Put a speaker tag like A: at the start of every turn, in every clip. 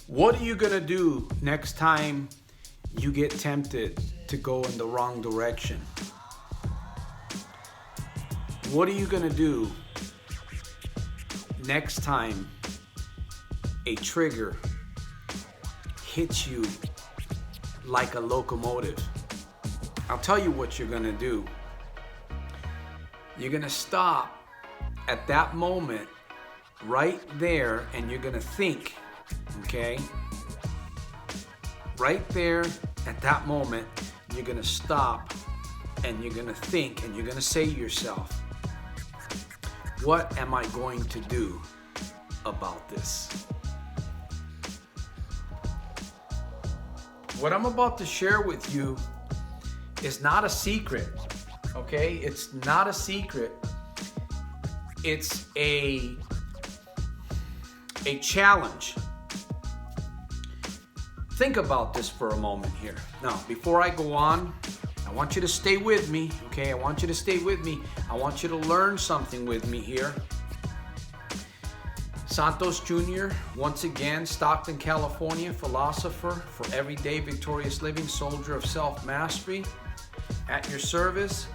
A: What are you going to do next time you get tempted to go in the wrong direction? What are you going to do next time a trigger hits you like a locomotive? I'll tell you what you're going to do. You're going to stop at that moment right there and you're going to think, okay? Right there at that moment, you're going to stop and you're going to think and you're going to say to yourself, what am I going to do about this? What I'm about to share with you is not a secret, okay? It's not a secret. It's a challenge. Think about this for a moment here. Now, before I go on, I want you to stay with me, okay? I want you to stay with me. I want you to learn something with me here. Santos Jr, once again, Stockton, California, Philosopher for everyday victorious living, soldier of self-mastery, at your service.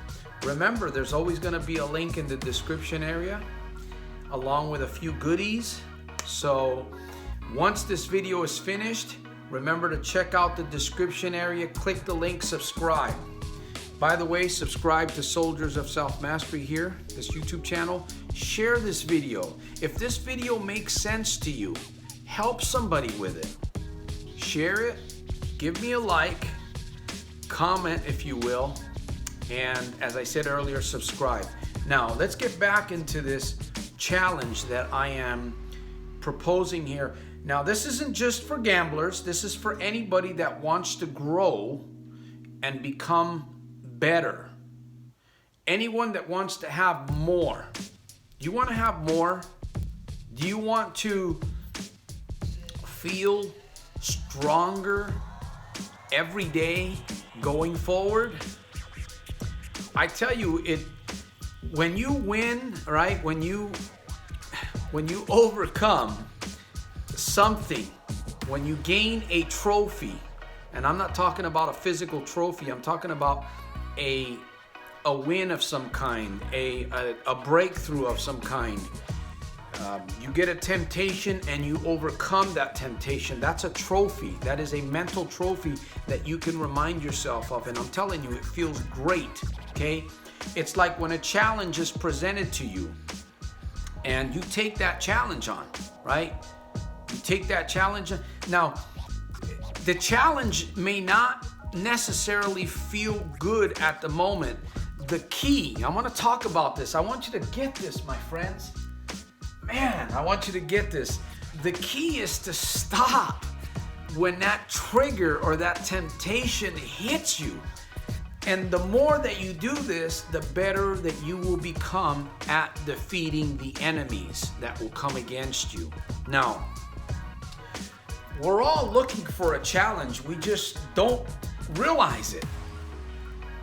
A: Remember, there's always going to be a link in the description area, along with a few goodies. So once this video is finished, remember to check out the description area, click the link, subscribe. By the way, subscribe to Soldiers of Self-Mastery here, this YouTube channel. Share this video. If this video makes sense to you, help somebody with it. Share it, give me a like, comment if you will, and as I said earlier, subscribe. Now, let's get back into this challenge that I am proposing here. Now, this isn't just for gamblers. This is for anybody that wants to grow and become better. Anyone that wants to have more. Do you want to have more? Do you want to feel stronger every day going forward? I tell you, when you win, right? When you overcome something, when you gain a trophy, and I'm not talking about a physical trophy, I'm talking about a win of some kind, a breakthrough of some kind. You get a temptation and you overcome that temptation. That's a trophy. That is a mental trophy that you can remind yourself of. And I'm telling you, it feels great, okay? It's like when a challenge is presented to you and you take that challenge on, right? You take that challenge on. Now, the challenge may not necessarily feel good at the moment. The key, I want to talk about this. I want you to get this, my friends. Man, I want you to get this. The key is to stop when that trigger or that temptation hits you. And the more that you do this, the better that you will become at defeating the enemies that will come against you. Now, we're all looking for a challenge. We just don't realize it.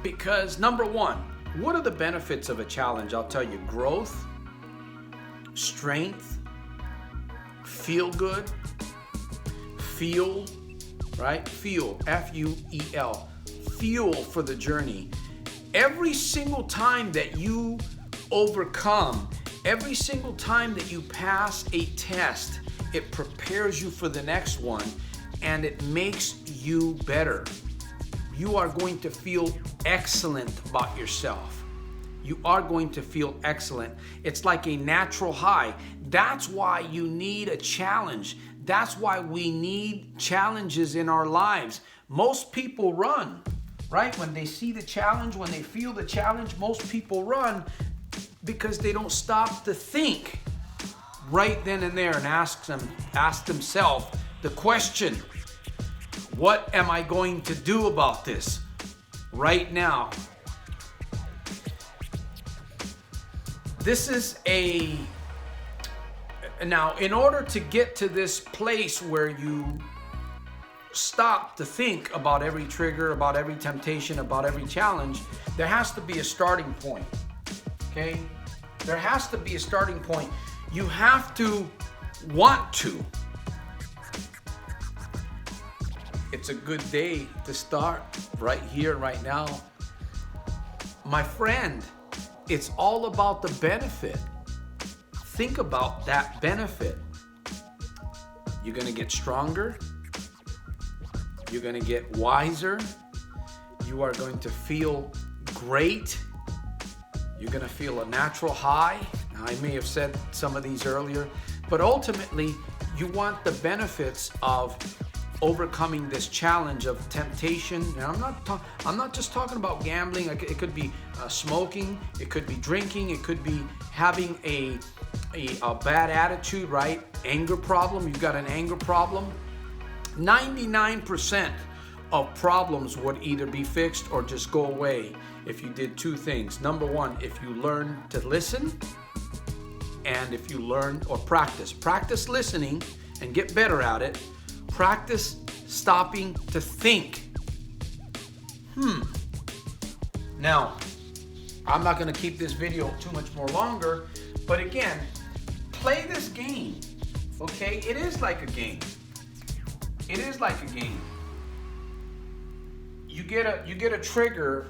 A: Because number one, what are the benefits of a challenge? I'll tell you: growth, strength, feel good, feel, right? Feel, F-U-E-L, fuel for the journey. Every single time that you overcome, every single time that you pass a test, it prepares you for the next one and it makes you better. You are going to feel excellent about yourself. You are going to feel excellent. It's like a natural high. That's why you need a challenge. That's why we need challenges in our lives. Most people run, right? When they see the challenge, when they feel the challenge, most people run because they don't stop to think right then and there and ask themselves the question, what am I going to do about this right now? This is now, in order to get to this place where you stop to think about every trigger, about every temptation, about every challenge, there has to be a starting point, okay? There has to be a starting point. You have to want to. it's a good day to start right here, right now. My friend, it's all about the benefit. Think about that benefit. You're going to get stronger. You're going to get wiser. You are going to feel great. You're going to feel a natural high. Now, I may have said some of these earlier, but ultimately, you want the benefits of overcoming this challenge of temptation. And I'm not just talking about gambling. It could be smoking. It could be drinking. It could be having a bad attitude, right? Anger problem. You've got an anger problem. 99% of problems would either be fixed or just go away if you did two things. Number one, if you learn to listen, and if you learn or practice listening and get better at it. Practice stopping to think. Now, I'm not going to keep this video too much more longer, but again, play this game, okay? It is like a game. It is like a game. You get a trigger,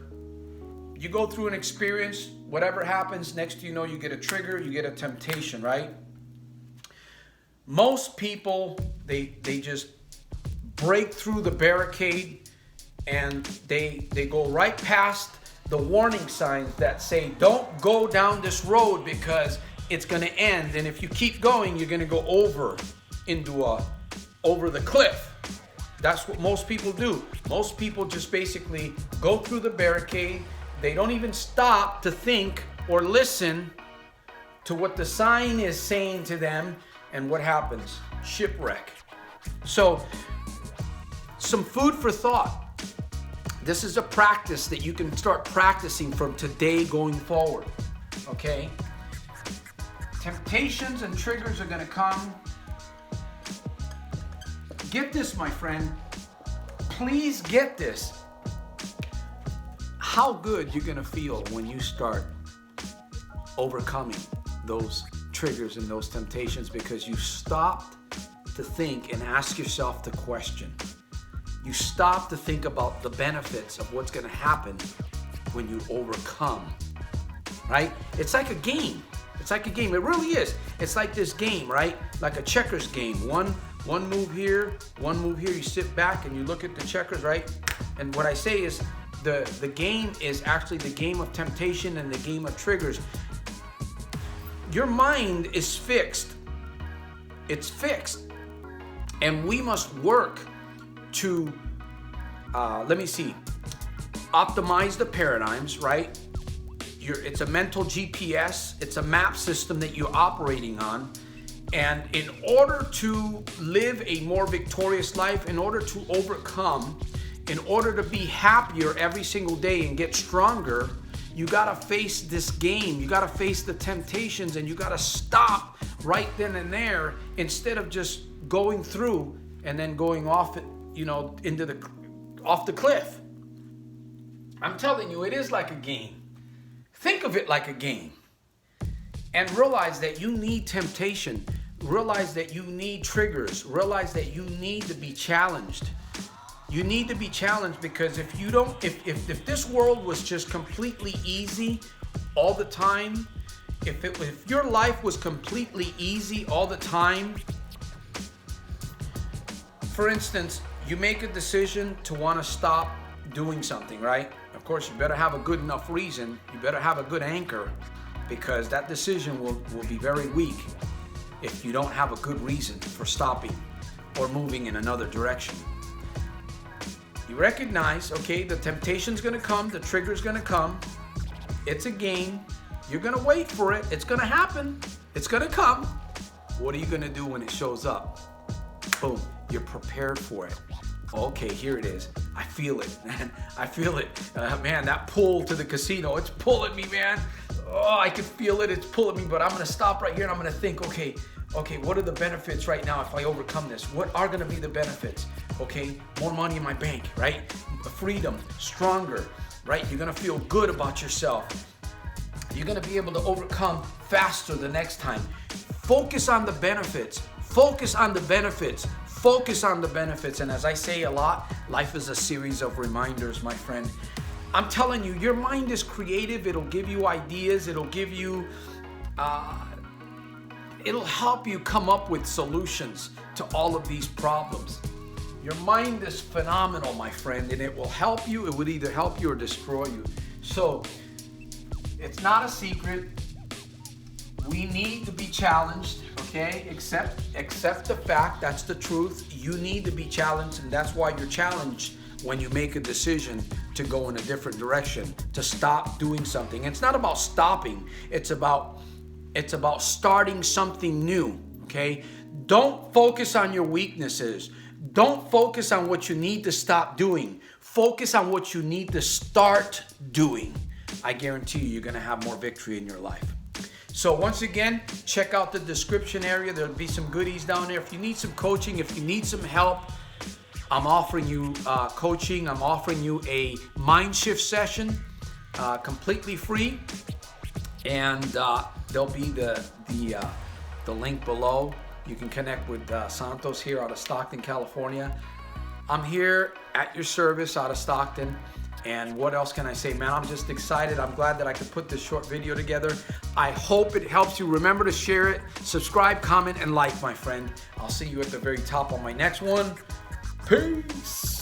A: you go through an experience, whatever happens, next you know, you get a trigger, you get a temptation, right? Most people, they just break through the barricade and they go right past the warning signs that say, don't go down this road because it's going to end. And if you keep going, you're going to go over the cliff. That's what most people do. Most people just basically go through the barricade. They don't even stop to think or listen to what the sign is saying to them. And what happens? Shipwreck. So, some food for thought. This is a practice that you can start practicing from today going forward. Okay? Temptations and triggers are going to come. Get this, my friend. Please get this. How good you're going to feel when you start overcoming those triggers and those temptations, because you stopped to think and ask yourself the question. You stop to think about the benefits of what's going to happen when you overcome, right? It's like a game. It's like a game. It really is. It's like this game, right? Like a checkers game. One move here, one move here. You sit back and you look at the checkers, right? And what I say is the game is actually the game of temptation and the game of triggers. Your mind is fixed. It's fixed. And we must work to, optimize the paradigms, right? It's a mental GPS. It's a map system that you're operating on. And in order to live a more victorious life, in order to overcome, in order to be happier every single day and get stronger, you gotta face this game. You gotta face the temptations, and you gotta stop right then and there instead of just going through and then going off it, off the cliff. I'm telling you, it is like a game. Think of it like a game, and realize that you need temptation. Realize that you need triggers. Realize that you need to be challenged. You need to be challenged, because if you don't, if this world was just completely easy all the time, if your life was completely easy all the time, for instance, you make a decision to want to stop doing something, right? Of course, you better have a good enough reason. You better have a good anchor, because that decision will be very weak if you don't have a good reason for stopping or moving in another direction. You recognize, okay, the temptation's gonna come, the trigger's gonna come. It's a game. You're gonna wait for it. It's gonna happen. It's gonna come. What are you gonna do when it shows up? Boom, you're prepared for it. Okay, here it is. I feel it, man. I feel it. Man, that pull to the casino, it's pulling me, man. Oh, I can feel it. It's pulling me, but I'm gonna stop right here and I'm gonna think, okay, what are the benefits right now if I overcome this? What are gonna be the benefits? Okay, more money in my bank, right? Freedom, stronger, right? You're gonna feel good about yourself. You're gonna be able to overcome faster the next time. Focus on the benefits. Focus on the benefits. Focus on the benefits. And as I say a lot, life is a series of reminders, my friend. I'm telling you, your mind is creative. It'll give you ideas. It'll give you, it'll help you come up with solutions to all of these problems. Your mind is phenomenal, my friend, and it will help you. It would either help you or destroy you. So it's not a secret. We need to be challenged, okay? Accept the fact, that's the truth. You need to be challenged, and that's why you're challenged when you make a decision to go in a different direction, to stop doing something. It's not about stopping. It's about starting something new, okay? Don't focus on your weaknesses. Don't focus on what you need to stop doing. Focus on what you need to start doing. I guarantee you're going to have more victory in your life. So once again, check out the description area. There'll be some goodies down there. If you need some coaching, if you need some help, I'm offering you coaching. I'm offering you a mind shift session, completely free. And there'll be the link below. You can connect with Santos here out of Stockton, California. I'm here at your service out of Stockton. And what else can I say, man? I'm just excited. I'm glad that I could put this short video together. I hope it helps you. Remember to share it, subscribe, comment, and like, my friend. I'll see you at the very top on my next one. Peace.